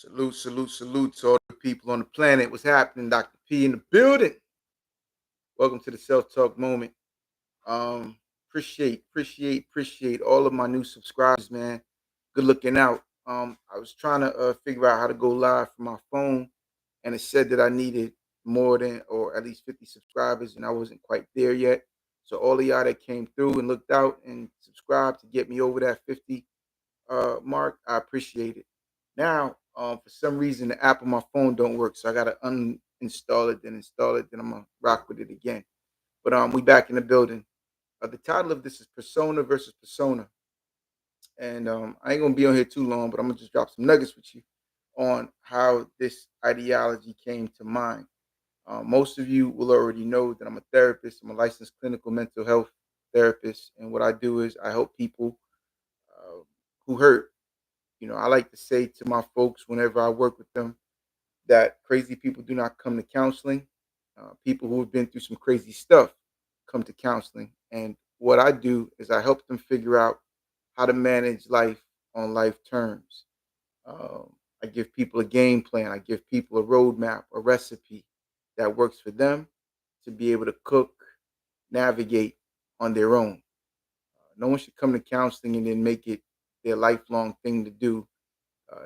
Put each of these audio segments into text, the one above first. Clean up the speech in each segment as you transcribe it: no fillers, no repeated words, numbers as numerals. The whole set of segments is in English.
Salute, salute, salute to all the people on the planet. What's happening? Dr. P in the building. Welcome to the Self Talk Moment. Appreciate all of my new subscribers, man. Good looking out. I was trying to figure out how to go live from my phone, and it said that I needed more than or at least 50 subscribers, and I wasn't quite there yet. So all of y'all that came through and looked out and subscribed to get me over that 50 mark, I appreciate it. Now, for some reason, the app on my phone don't work, so I gotta uninstall it, then install it, then I'm gonna rock with it again. But we back in the building. The title of this is Persona versus Persona, and I ain't gonna be on here too long, but I'm gonna just drop some nuggets with you on how this ideology came to mind. Most of you will already know that I'm a therapist. I'm a licensed clinical mental health therapist, and what I do is I help people uh, who hurt. I like to say to my folks whenever I work with them that crazy people do not come to counseling. People who have been through some crazy stuff come to counseling. And what I do is I help them figure out how to manage life on life terms. Um, I give people a game plan, I give people a roadmap, a recipe that works for them to be able to cook, navigate on their own. No one should come to counseling and then make it their lifelong thing to do.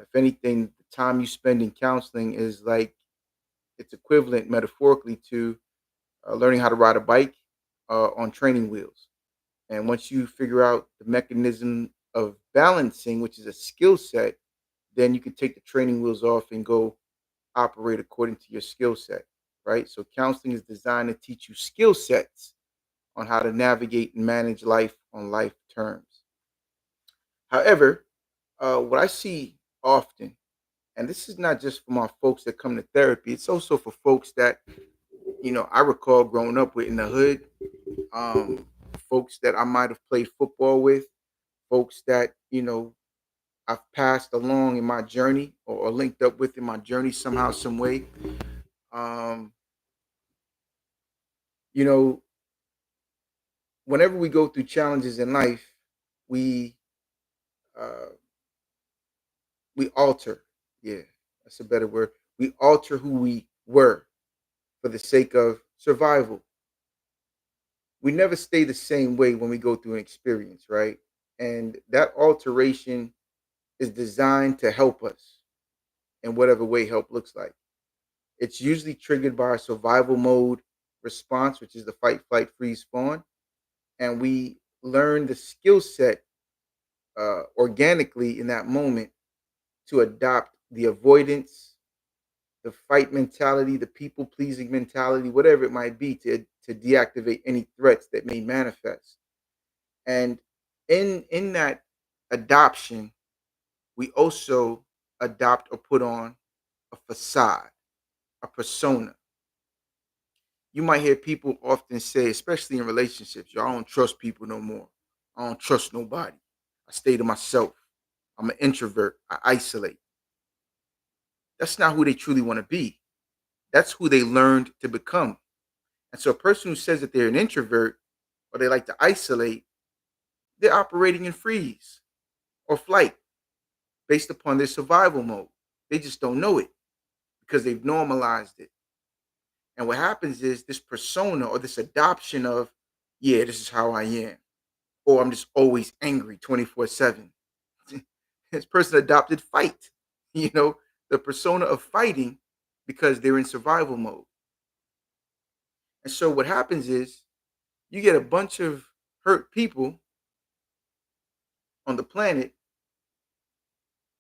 If anything, the time you spend in counseling is like it's equivalent metaphorically to learning how to ride a bike on training wheels. And once you figure out the mechanism of balancing, which is a skill set, then you can take the training wheels off and go operate according to your skill set, right? So counseling is designed to teach you skill sets on how to navigate and manage life on life terms. However, what I see often, and this is not just for my folks that come to therapy, it's also for folks that I recall growing up with in the hood, um, folks that I might have played football with, folks that I've passed along in my journey or linked up with in my journey somehow, some way. Um, you know, Whenever we go through challenges in life, we uh, we alter. Yeah, that's a better word. We alter who we were for the sake of survival. We never stay the same way when we go through an experience, right? And that alteration is designed to help us in whatever way help looks like. It's usually triggered by a survival mode response, which is the fight, flight, freeze, fawn. And we learn the skill set organically in that moment to adopt the avoidance, the fight mentality, the people pleasing mentality, whatever it might be, to deactivate any threats that may manifest. And in that adoption, we also adopt or put on a facade, a persona. You might hear people often say, especially in relationships, "Yo, I don't trust people no more. I don't trust nobody. I stay to myself. I'm an introvert. I isolate." That's not who they truly want to be. That's who they learned to become. And so a person who says that they're an introvert or they like to isolate, they're operating in freeze or flight based upon their survival mode. They just don't know it because they've normalized it. And what happens is this persona or this adoption of, yeah, this is how I am, or I'm just always angry 24/7. This person adopted fight, you know, the persona of fighting because they're in survival mode. And so what happens is you get a bunch of hurt people on the planet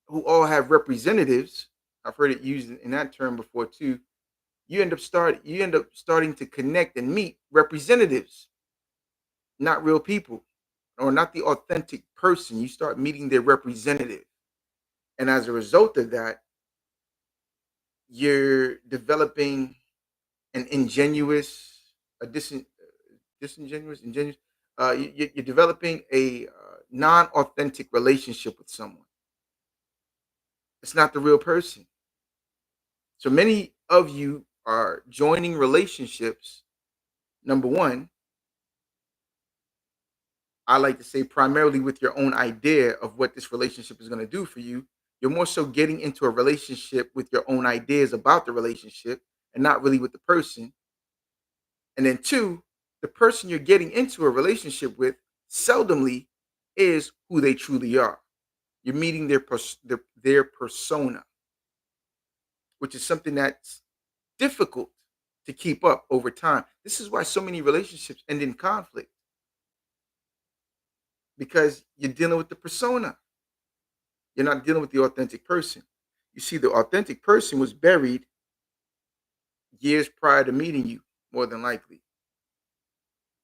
who all have representatives. I've heard it used in that term before too. You end up starting to connect and meet representatives, not real people or not the authentic person. You start meeting their representative. And as a result of that, you're developing an ingenuous, a disingenuous, ingenuous. You're developing a non-authentic relationship with someone. It's not the real person. So many of you are joining relationships. Number one, I like to say primarily with your own idea of what this relationship is going to do for you, You're more so getting into a relationship with your own ideas about the relationship and not really with the person. And then two, the person you're getting into a relationship with seldomly is who they truly are. You're meeting their persona, which is something that's difficult to keep up over time. This is why so many relationships end in conflict because you're dealing with the persona. You're not dealing with the authentic person. You see, the authentic person was buried years prior to meeting you, more than likely.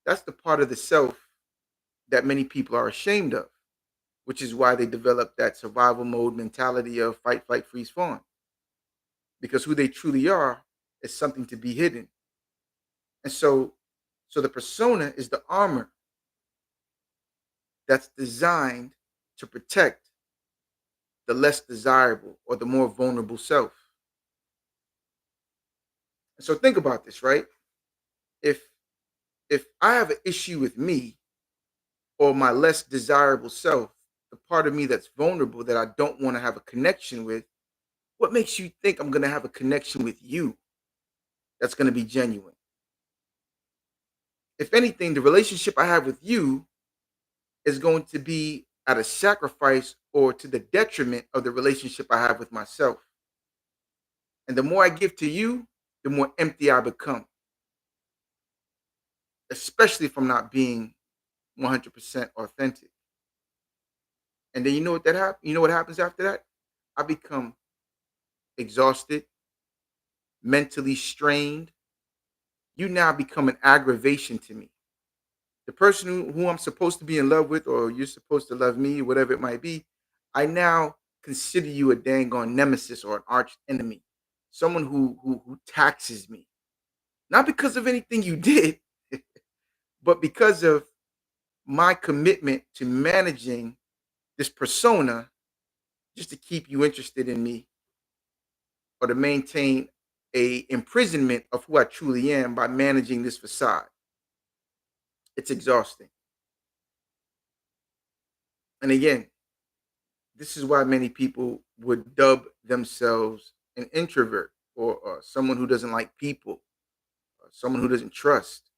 That's the part of the self that many people are ashamed of, which is why they develop that survival mode mentality of fight, flight, freeze, fawn. Because who they truly are is something to be hidden. And so the persona is the armor that's designed to protect the less desirable or the more vulnerable self. And so think about this, right? If if I have an issue with me or my less desirable self, the part of me that's vulnerable that I don't want to have a connection with, what makes you think I'm going to have a connection with you that's going to be genuine? If anything, the relationship I have with you is going to be at a sacrifice or to the detriment of the relationship I have with myself. And the more I give to you, the more empty I become, especially from not being 100% authentic. And then you know what that happens? You know what happens after that? I become exhausted, mentally strained. You now become an aggravation to me. The person who I'm supposed to be in love with, or you're supposed to love me, whatever it might be, I now consider you a dang on nemesis or an arch enemy, someone who taxes me, not because of anything you did, but because of my commitment to managing this persona just to keep you interested in me or to maintain a imprisonment of who I truly am by managing this facade. It's exhausting. And again, this is why many people would dub themselves an introvert or someone who doesn't like people, or someone who doesn't trust,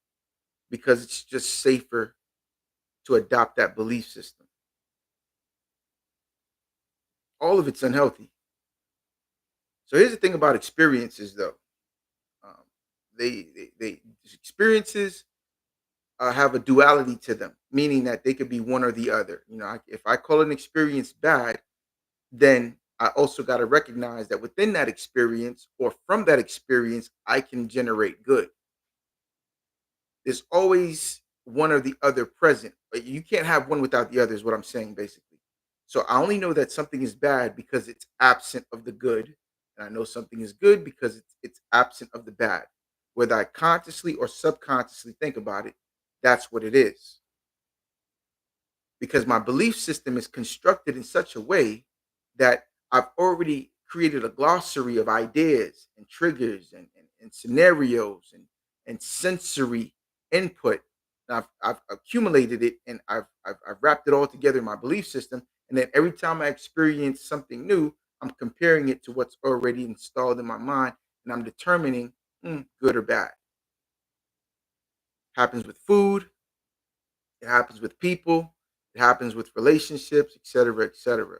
because it's just safer to adopt that belief system. All of it's unhealthy. So here's the thing about experiences, though. Um, they experiences have a duality to them, meaning that they could be one or the other. If I call an experience bad, then I also got to recognize that within that experience or from that experience, I can generate good. There's always one or the other present. But you can't have one without the other, is what I'm saying, basically. So I only know that something is bad because it's absent of the good. And I know something is good because it's absent of the bad. Whether I consciously or subconsciously think about it, that's what it is. Because my belief system is constructed in such a way that I've already created a glossary of ideas and triggers and scenarios and sensory input. And I've accumulated it and I've wrapped it all together in my belief system. And then every time I experience something new, I'm comparing it to what's already installed in my mind and I'm determining good or bad. Happens with food, it happens with people, it happens with relationships, etc., etc.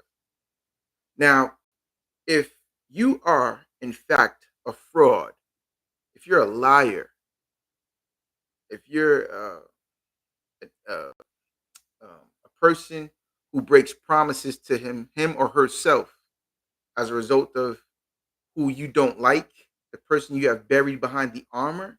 Now, if you are in fact a fraud, if you're a liar, if you're a, a person who breaks promises to him or herself as a result of who you don't like, the person you have buried behind the armor,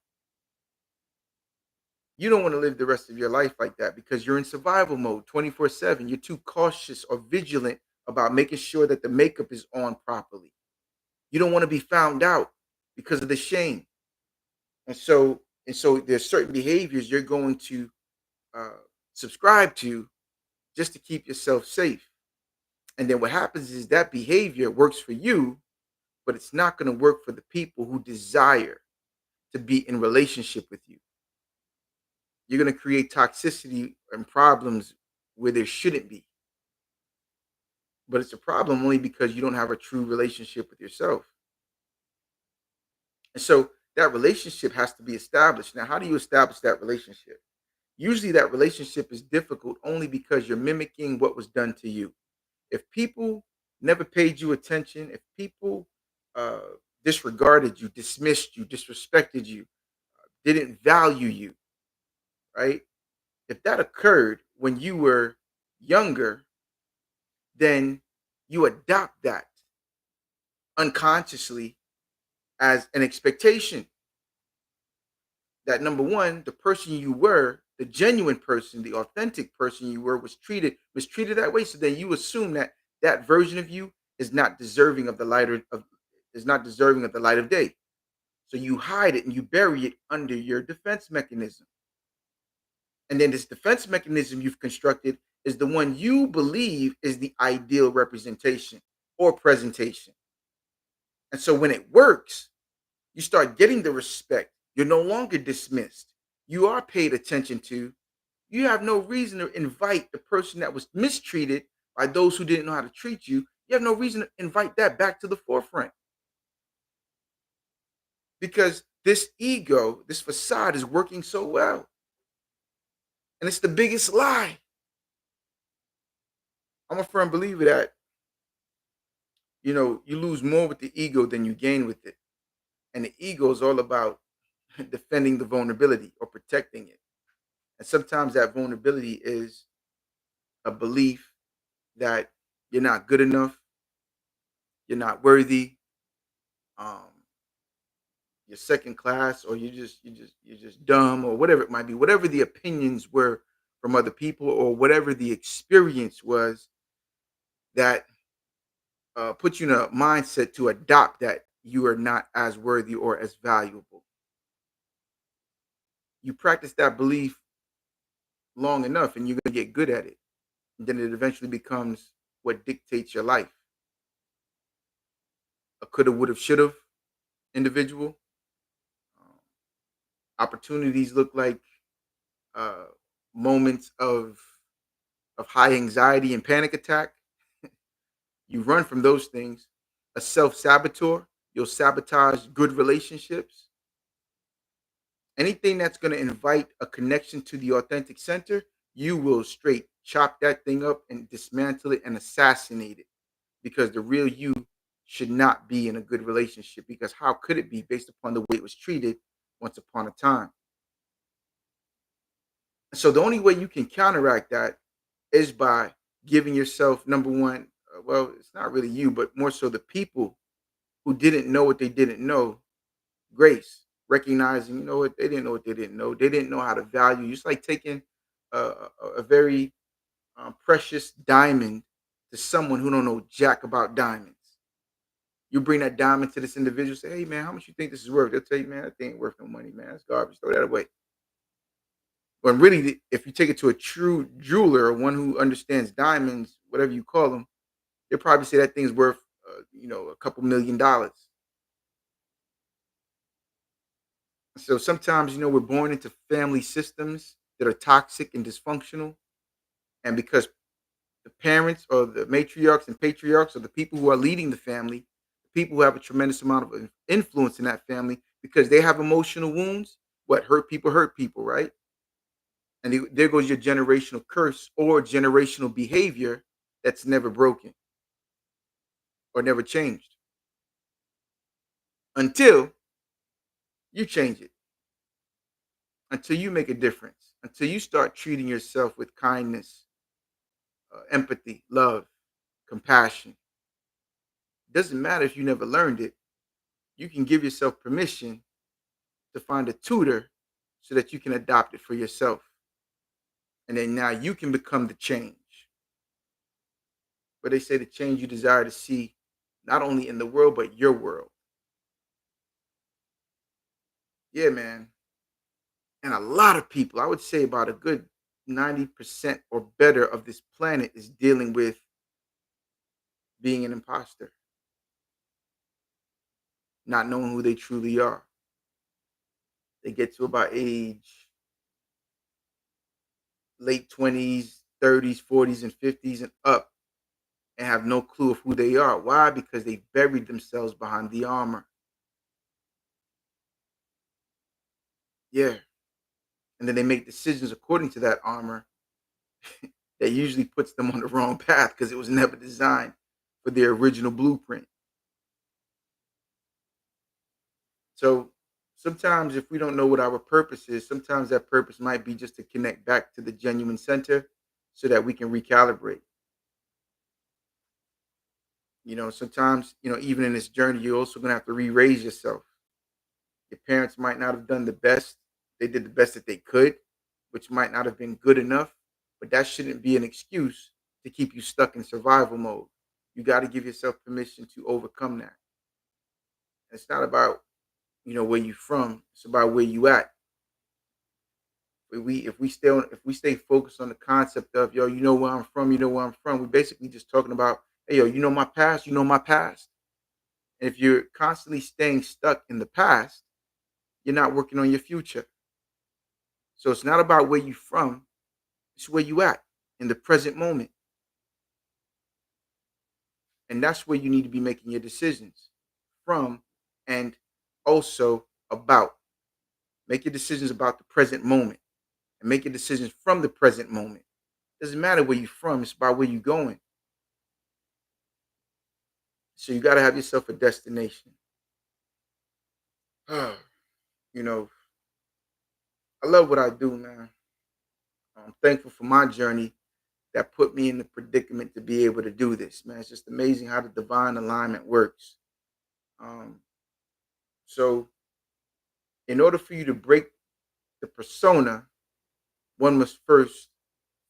you don't want to live the rest of your life like that because you're in survival mode 24/7. You're too cautious or vigilant about making sure that the makeup is on properly. You don't want to be found out because of the shame. And so there's certain behaviors you're going to uh, subscribe to just to keep yourself safe. And then what happens is that behavior works for you, but it's not going to work for the people who desire to be in relationship with you. You're going to create toxicity and problems where there shouldn't be. but it's a problem only because you don't have a true relationship with yourself. And so that relationship has to be established. Now, how do you establish that relationship? Usually, that relationship is difficult only because you're mimicking what was done to you. If people never paid you attention, if people uh, disregarded you, dismissed you, disrespected you, didn't value you, right? If that occurred when you were younger, then you adopt that unconsciously as an expectation that number one, the person you were, the genuine person, the authentic person you were, was treated that way. So then you assume that that version of you is not deserving of the light of is not deserving of the light of day. So you hide it and you bury it under your defense mechanism. And then this defense mechanism you've constructed is the one you believe is the ideal representation or presentation. And so when it works, you start getting the respect. You're no longer dismissed. You are paid attention to. You have no reason to invite the person that was mistreated by those who didn't know how to treat you. You have no reason to invite that back to the forefront because this ego, this facade is working so well. And it's the biggest lie. I'm a firm believer that, you lose more with the ego than you gain with it. And the ego is all about defending the vulnerability or protecting it. And sometimes that vulnerability is a belief that you're not good enough, you're not worthy, um, you're second class, or you're just dumb, or whatever it might be, whatever the opinions were from other people, or whatever the experience was that put you in a mindset to adopt that you are not as worthy or as valuable. You practice that belief long enough, and you're gonna get good at it. And then it eventually becomes what dictates your life. A coulda, woulda, shoulda individual. Um, Opportunities look like uh, moments of high anxiety and panic attack. You run from those things. A self saboteur, you'll sabotage good relationships. Anything that's going to invite a connection to the authentic center, you will straight chop that thing up and dismantle it and assassinate it because the real you should not be in a good relationship because how could it be based upon the way it was treated once upon a time? So the only way you can counteract that is by giving yourself number one, well, it's not really you, but more so the people who didn't know what they didn't know, grace, recognizing, you know what, they didn't know what they didn't know. They didn't know how to value. It's like taking a very precious diamond to someone who don't know jack about diamonds. You bring that diamond to this individual, say, hey man, how much you think this is worth? They'll tell you, man, that thing ain't worth no money, man. It's garbage. Throw that away. But really, if you take it to a true jeweler or one who understands diamonds, whatever you call them, they'll probably say that thing's worth, a couple $1 million. So sometimes, we're born into family systems that are toxic and dysfunctional. And because the parents or the matriarchs and patriarchs or the people who are leading the family, the people who have a tremendous amount of influence in that family, because they have emotional wounds, what hurt people, right? And there goes your generational curse or generational behavior that's never broken or never changed until you change it, until you make a difference, until you start treating yourself with kindness, empathy, love, compassion. It doesn't matter if you never learned it. You can give yourself permission to find a tutor so that you can adopt it for yourself. And then now you can become the change. But they say the change you desire to see, not only in the world, but your world. Yeah, man. And a lot of people, I would say about a good 90% or better of this planet is dealing with being an imposter, not knowing who they truly are. They get to about age late 20s, 30s, 40s, and 50s and up. and have no clue of who they are. Why? Because they buried themselves behind the armor. Yeah. And then they make decisions according to that armor that usually puts them on the wrong path because it was never designed for their original blueprint. So sometimes, if we don't know what our purpose is, sometimes that purpose might be just to connect back to the genuine center so that we can recalibrate. Sometimes, even in this journey, you're also going to have to re raise yourself. Your parents might not have done the best, they did the best that they could, which might not have been good enough, but that shouldn't be an excuse to keep you stuck in survival mode. You got to give yourself permission to overcome that. It's not about, where you from, it's about where you at. If we stay focused on the concept of, yo, you know where I'm from, we're basically just talking about, hey, yo, you know my past, And if you're constantly staying stuck in the past, you're not working on your future. So it's not about where you from, it's where you at in the present moment. And that's where you need to be making your decisions from, and also about. Make your decisions about the present moment and make your decisions from the present moment. Doesn't matter where you're from, it's about where you're going. So you got to have yourself a destination. you know, I love what I do, man. I'm thankful for my journey that put me in the predicament to be able to do this, man. It's just amazing how the divine alignment works. Um, so, in order for you to break the persona, one must first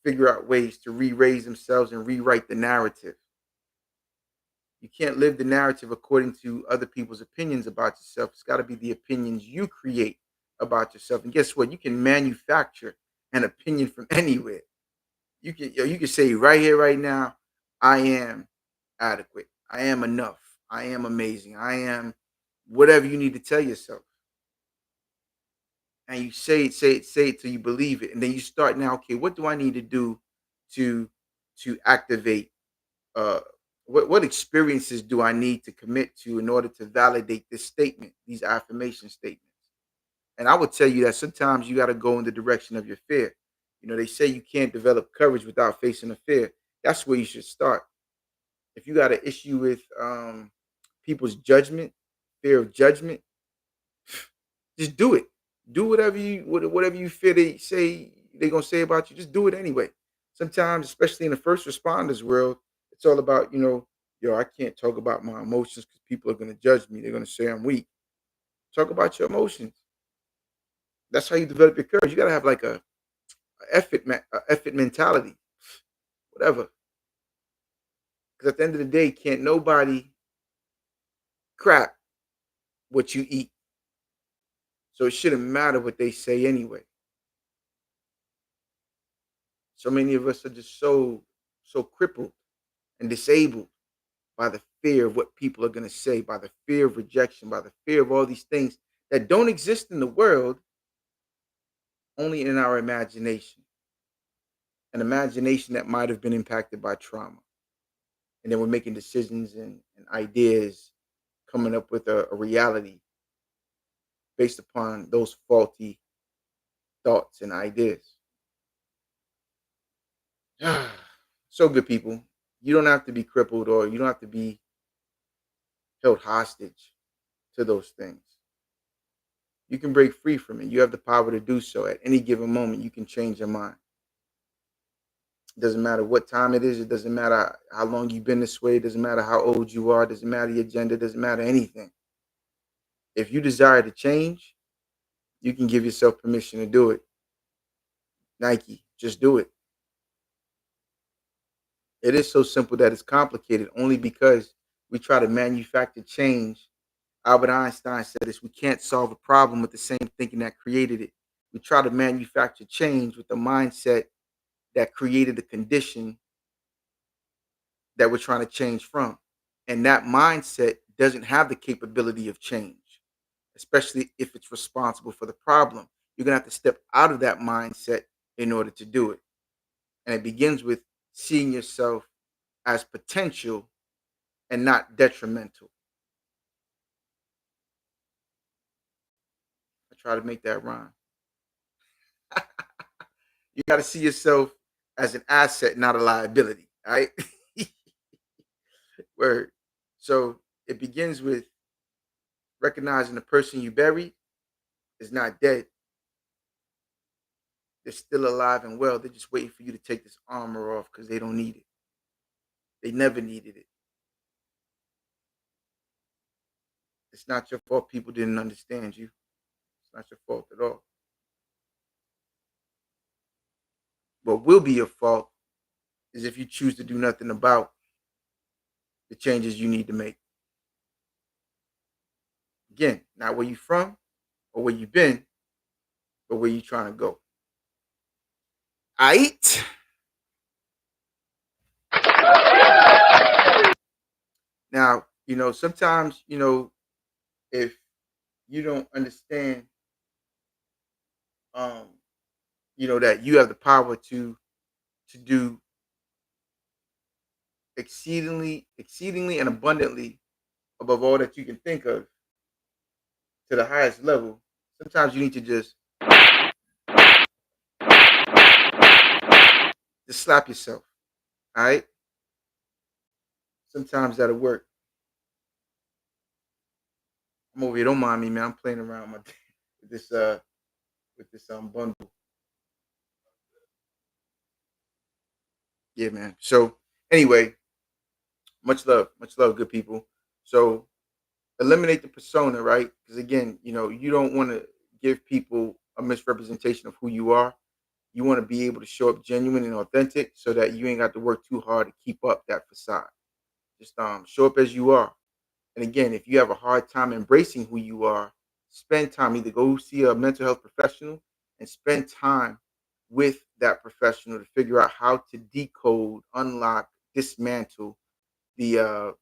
figure out ways to re raise themselves and rewrite the narrative. You can't live the narrative according to other people's opinions about yourself. It's got to be the opinions you create about yourself. And guess what? You can manufacture an opinion from anywhere. You can say right here, right now, I am adequate. I am enough. I am amazing. I am whatever you need to tell yourself. And you say it till you believe it. And then you start now, okay, what do I need to do to activate uh what experiences do I need to commit to in order to validate this statement, these affirmation statements? And I would tell you that sometimes you got to go in the direction of your fear. They say you can't develop courage without facing a fear. That's where you should start. If you got an issue with people's judgment, fear of judgment, just do it. Do whatever you feel they say they're gonna say about you. Just do it anyway. Sometimes, especially in the first responders world, it's all about, yo, I can't talk about my emotions because people are gonna judge me. They're gonna say I'm weak. Talk about your emotions. That's how you develop your courage. You gotta have like a effort mentality, whatever. Because at the end of the day, can't nobody crap what you eat. So it shouldn't matter what they say anyway. So many of us are just so crippled and disabled by the fear of what people are going to say, by the fear of rejection, by the fear of all these things that don't exist in the world, only in our imagination. An imagination that might have been impacted by trauma. And then we're making decisions and ideas, coming up with a reality based upon those faulty thoughts and ideas. So, good people, you don't have to be crippled, or you don't have to be held hostage to those things. You can break free from it. You have the power to do so. At any given moment, you can change your mind. It doesn't matter what time it is. It doesn't matter how long you've been this way. It doesn't matter how old you are. It doesn't matter your gender. It doesn't matter anything. If you desire to change, you can give yourself permission to do it. Nike, just do it. It is so simple that it's complicated only because we try to manufacture change. Albert Einstein said this: we can't solve a problem with the same thinking that created it. We try to manufacture change with the mindset that created the condition that we're trying to change from. And that mindset doesn't have the capability of change, especially if it's responsible for the problem. You're going to have to step out of that mindset in order to do it. And it begins with seeing yourself as potential and not detrimental. I try to make that rhyme. You got to see yourself as an asset, not a liability. All right. Word. So it begins with recognizing the person you buried is not dead. They're still alive and well. They're just waiting for you to take this armor off because they don't need it. They never needed it. It's not your fault people didn't understand you. It's not your fault at all. What will be your fault is if you choose to do nothing about the changes you need to make. Again, not where you from or where you been, but where you trying to go. Aight? Now, sometimes, if you don't understand, um, that you have the power to do exceedingly and abundantly above all that you can think of to the highest level, sometimes you need to just slap yourself. All right. Sometimes that'll work. I'm over here. Don't mind me, man. I'm playing around with this bundle. Yeah, man. So anyway, much love, good people. So eliminate the persona, right? Because again, you don't want to give people a misrepresentation of who you are. You want to be able to show up genuine and authentic so that you ain't got to work too hard to keep up that facade. Just show up as you are. And again, if you have a hard time embracing who you are, spend time, either go see a mental health professional and spend time with that professional to figure out how to decode, unlock, dismantle the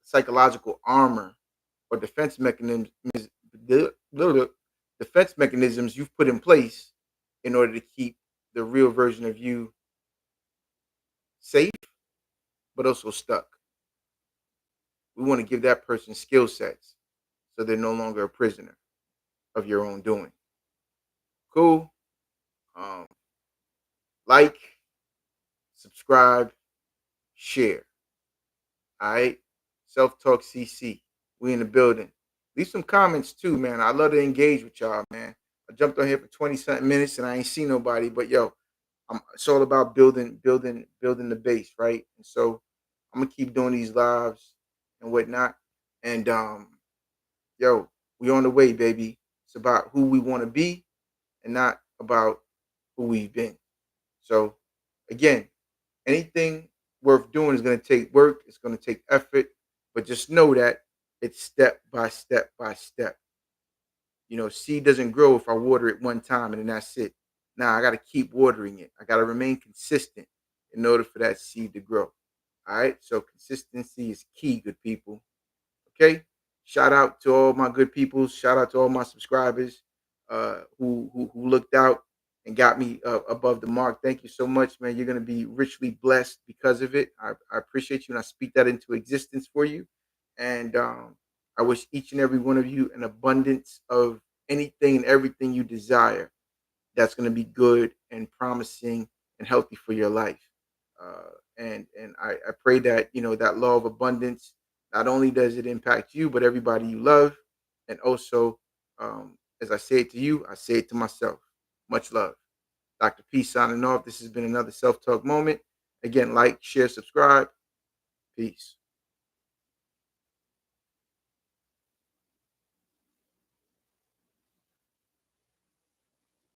psychological armor or defense mechanisms you've put in place in order to keep the real version of you safe, but also stuck. We want to give that person skill sets so they're no longer a prisoner of your own doing. Cool. Um, like, subscribe, share. All right. Self Talk CC. We in the building. Leave some comments too, man. I love to engage with y'all, man. I jumped on here for 20 something minutes and I ain't seen nobody, but yo, it's all about building the base, right? And so I'm gonna keep doing these lives and whatnot. And yo, we on the way, baby. It's about who we want to be and not about who we've been. So again, anything worth doing is gonna take work, it's gonna take effort, but just know that it's step by step by step. Seed doesn't grow if I water it one time and then that's it. Now I got to keep watering it. I got to remain consistent in order for that seed to grow. All right. So consistency is key, good people. Okay. Shout out to all my good people. Shout out to all my subscribers who looked out and got me above the mark. Thank you so much, man. You're going to be richly blessed because of it. I appreciate you and I speak that into existence for you. And I wish each and every one of you an abundance of anything and everything you desire that's going to be good and promising and healthy for your life. And I pray that that law of abundance not only does it impact you, but everybody you love, and also as I say it to you, I say it to myself. Much love, Dr. P signing off. This has been another self talk moment. Again, like, share, subscribe. Peace.